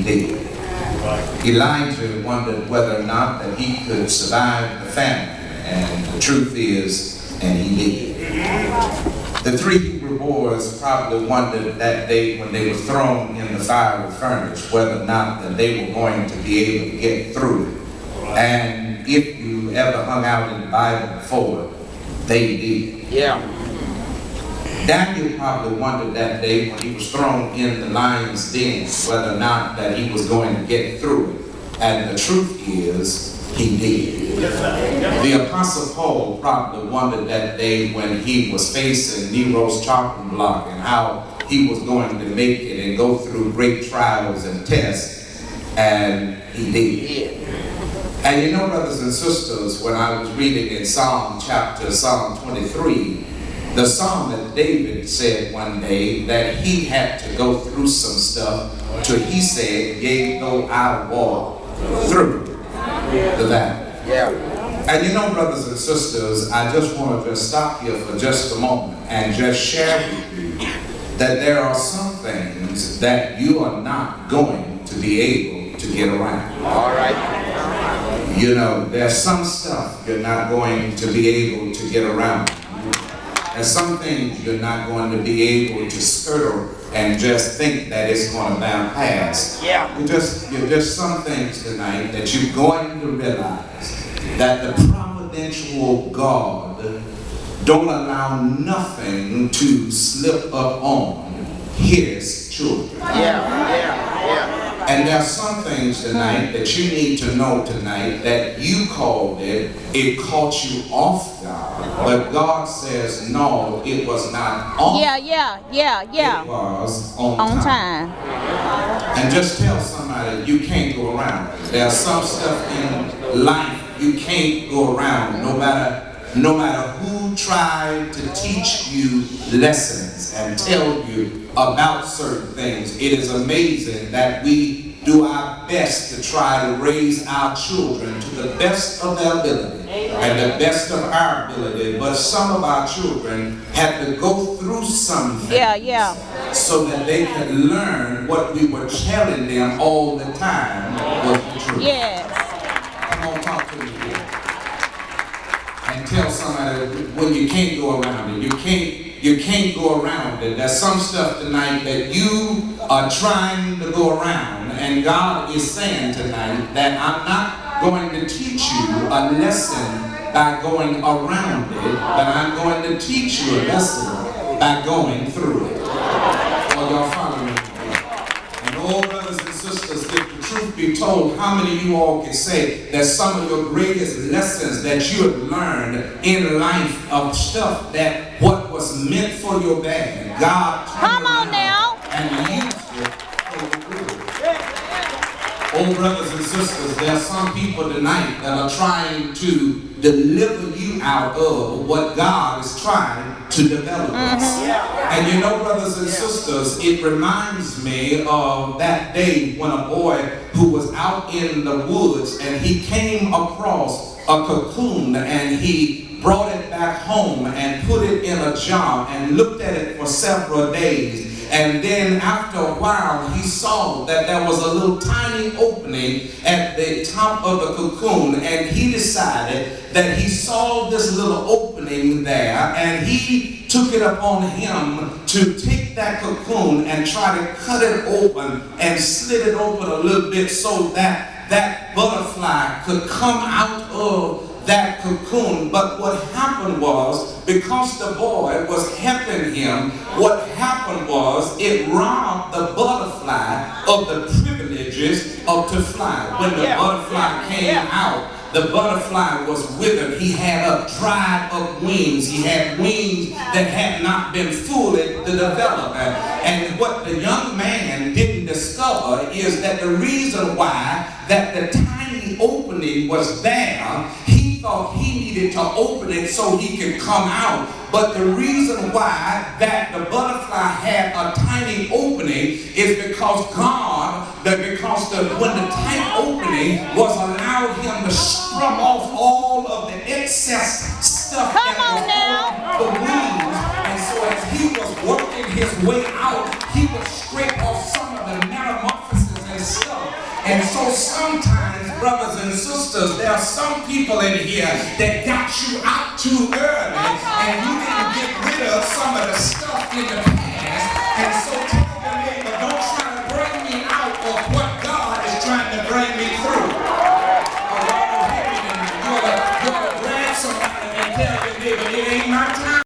he did. Elijah wondered whether or not that he could survive the famine, and the truth is, and he did. The three Hebrew boys probably wondered that day when they were thrown in the fiery furnace whether or not that they were going to be able to get through it. And if you ever hung out in the Bible before, they did. Yeah. Daniel probably wondered that day when he was thrown in the lion's den whether or not that he was going to get through it. And the truth is, he did. The Apostle Paul probably wondered that day when he was facing Nero's chopping block and how he was going to make it and go through great trials and tests, and he did. And you know, brothers and sisters, when I was reading in Psalm 23, the psalm that David said one day that he had to go through some stuff till he said, yea, though I walk through the valley. Yeah. And you know, brothers and sisters, I just want to just stop here for just a moment and just share with you that there are some things that you are not going to be able to get around. All right. You know, there's some stuff you're not going to be able to get around. There's some things you're not going to be able to skirt and just think that it's going to bounce past. Yeah. You're just some things tonight that you're going to realize that the providential God don't allow nothing to slip up on his children. Yeah. And there are some things tonight that you need to know tonight that you called it caught you off guard. But God says, no, it was not off. Yeah. It was on time. And just tell somebody you can't go around. There's some stuff in life you can't go around, no matter who tried to teach you lessons and tell you about certain things. It is amazing that we do our best to try to raise our children to the best of their ability and the best of our ability, but some of our children have to go through something so that they can learn what we were telling them all the time was the truth. Yes. Come on, talk to me here. And tell somebody when you can't go around it. You can't go around it. There's some stuff tonight that you are trying to go around, and God is saying tonight that I'm not going to teach you a lesson by going around it, but I'm going to teach you a lesson by going through it. Are y'all following me? And all brothers and sisters, if the truth be told, how many of you all can say that some of your greatest lessons that you have learned in life of stuff that what was meant for your bad, God Come on now. and used it for your good. Oh, brothers and sisters, there are some people tonight that are trying to deliver you out of what God is trying to develop us. And you know, brothers and sisters, it reminds me of that day when a boy who was out in the woods and he came across a cocoon and he brought it back home and put it in a jar and looked at it for several days. And then after a while, he saw that there was a little tiny opening at the top of the cocoon, and he decided that he saw this little opening there, and he took it upon him to take that cocoon and try to cut it open and slit it open a little bit so that that butterfly could come out of that cocoon. But what happened was, because the boy was helping him, what happened was it robbed the butterfly of the privileges of to fly. When the butterfly came out, the butterfly was withered. He had dried up wings. He had wings that had not been fully developed. And what the young man didn't discover is that the reason why that the tiny opening was there, he thought he needed to open it so he could come out. But the reason why that the butterfly had a tiny opening is because when the tiny opening was allowed him to scrub off all of the excess stuff that was on the wings. And so as he was working his way out, he would scrape off some of the metamorphosis and stuff And so sometimes, brothers and sisters, there are some people in here that got you out too early and you didn't get rid of some of the stuff in the